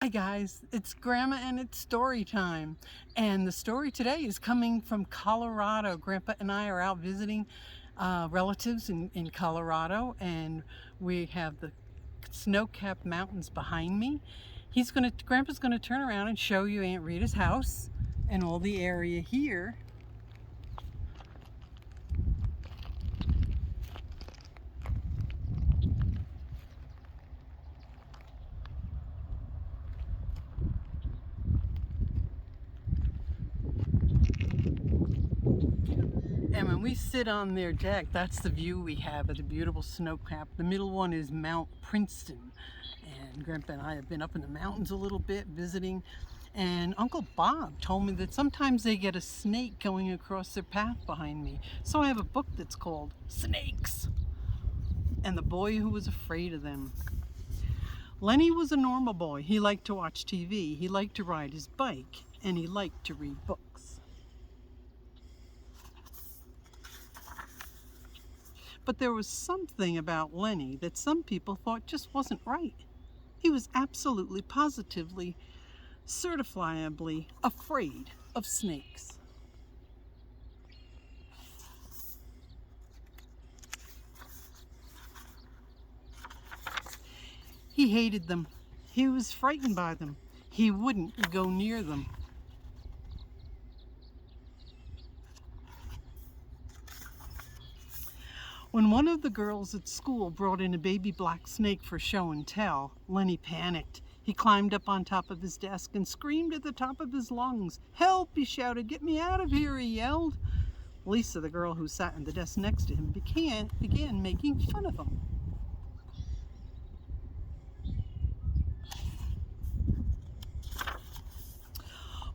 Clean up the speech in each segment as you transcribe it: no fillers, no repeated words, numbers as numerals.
Hi guys, it's Grandma and it's story time. And the story today is coming from Colorado. Grandpa and I are out visiting relatives in Colorado, and we have the snow-capped mountains behind me. Grandpa's gonna turn around and show you Aunt Rita's house and all the area here. And when we sit on their deck, that's the view we have of the beautiful snow cap. The middle one is Mount Princeton. And Grandpa and I have been up in the mountains a little bit visiting. And Uncle Bob told me that sometimes they get a snake going across their path behind me. So I have a book that's called Snakes and the Boy Who Was Afraid of Them. Lenny was a normal boy. He liked to watch TV, he liked to ride his bike, and he liked to read books. But there was something about Lenny that some people thought just wasn't right. He was absolutely, positively, certifiably afraid of snakes. He hated them. He was frightened by them. He wouldn't go near them. When one of the girls at school brought in a baby black snake for show and tell, Lenny panicked. He climbed up on top of his desk and screamed at the top of his lungs. "Help!" he shouted. "Get me out of here!" he yelled. Lisa, the girl who sat at the desk next to him, began making fun of him.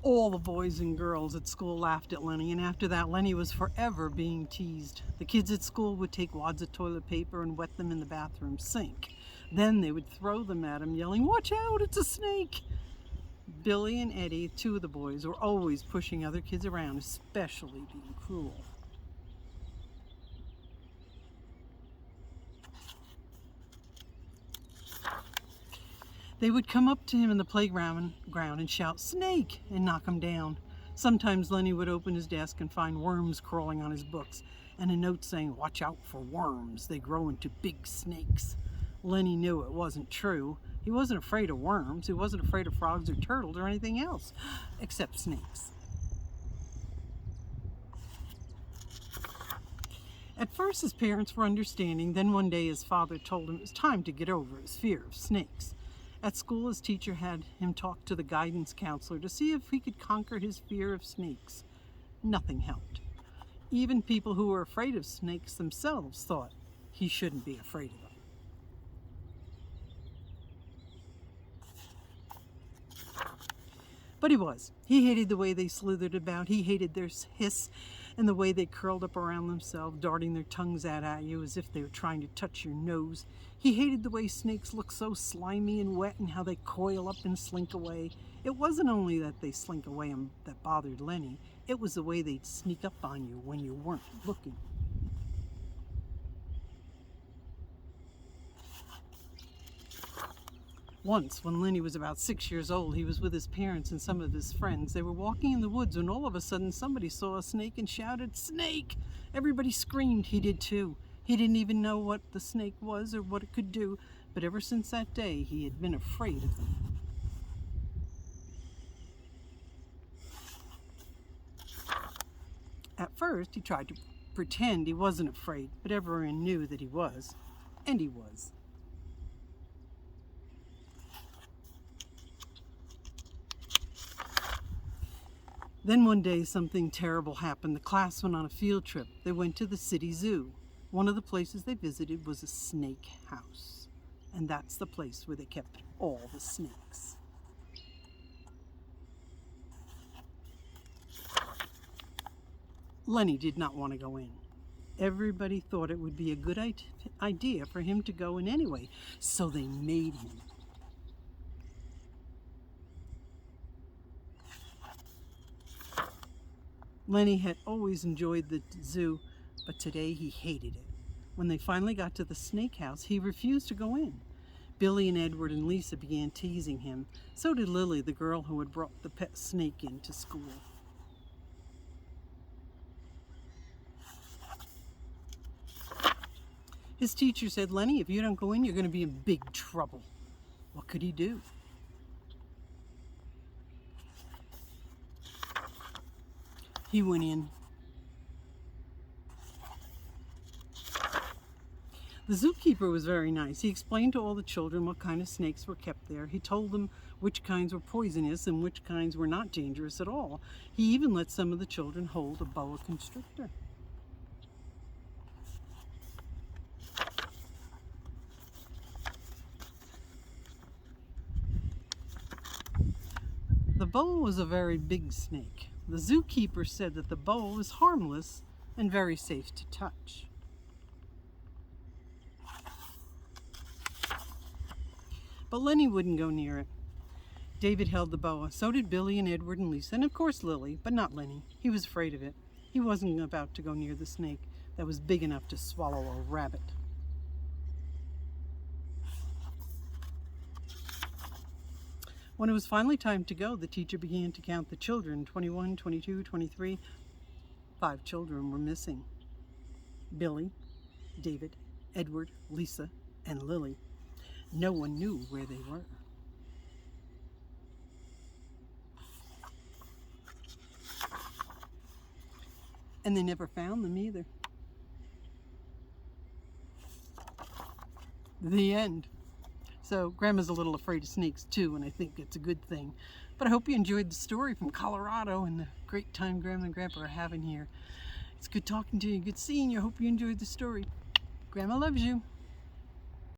All the boys and girls at school laughed at Lenny, and after that, Lenny was forever being teased. The kids at school would take wads of toilet paper and wet them in the bathroom sink. Then they would throw them at him, yelling, "Watch out, it's a snake!" Billy and Eddie, two of the boys, were always pushing other kids around, especially being cruel. They would come up to him in the playground and shout, "Snake!" and knock him down. Sometimes Lenny would open his desk and find worms crawling on his books and a note saying, "Watch out for worms, they grow into big snakes." Lenny knew it wasn't true. He wasn't afraid of worms. He wasn't afraid of frogs or turtles or anything else except snakes. At first his parents were understanding, then one day his father told him it was time to get over his fear of snakes. At school, his teacher had him talk to the guidance counselor to see if he could conquer his fear of snakes. Nothing helped. Even people who were afraid of snakes themselves thought he shouldn't be afraid of them. But he was. He hated the way they slithered about. He hated their hiss and the way they curled up around themselves, darting their tongues out at you as if they were trying to touch your nose. He hated the way snakes look so slimy and wet and how they coil up and slink away. It wasn't only that they slink away and that bothered Lenny. It was the way they'd sneak up on you when you weren't looking. Once, when Lenny was about 6 years old, he was with his parents and some of his friends. They were walking in the woods when all of a sudden somebody saw a snake and shouted, "Snake!" Everybody screamed. He did too. He didn't even know what the snake was or what it could do, but ever since that day, he had been afraid of them. At first, he tried to pretend he wasn't afraid, but everyone knew that he was, and he was. Then one day something terrible happened. The class went on a field trip. They went to the city zoo. One of the places they visited was a snake house. And that's the place where they kept all the snakes. Lenny did not want to go in. Everybody thought it would be a good idea for him to go in anyway, so they made him. Lenny had always enjoyed the zoo, but today he hated it. When they finally got to the snake house, he refused to go in. Billy and Edward and Lisa began teasing him. So did Lily, the girl who had brought the pet snake into school. His teacher said, "Lenny, if you don't go in, you're going to be in big trouble." What could he do? He went in. The zookeeper was very nice. He explained to all the children what kind of snakes were kept there. He told them which kinds were poisonous and which kinds were not dangerous at all. He even let some of the children hold a boa constrictor. The boa was a very big snake. The zookeeper said that the boa was harmless and very safe to touch. But Lenny wouldn't go near it. David held the boa. So did Billy and Edward and Lisa, and of course Lily, but not Lenny. He was afraid of it. He wasn't about to go near the snake that was big enough to swallow a rabbit. When it was finally time to go, the teacher began to count the children. 21, 22, 23. 5 children were missing. Billy, David, Edward, Lisa, and Lily. No one knew where they were. And they never found them either. The end. So Grandma's a little afraid of snakes too, and I think it's a good thing. But I hope you enjoyed the story from Colorado and the great time Grandma and Grandpa are having here. It's good talking to you, good seeing you. I hope you enjoyed the story. Grandma loves you.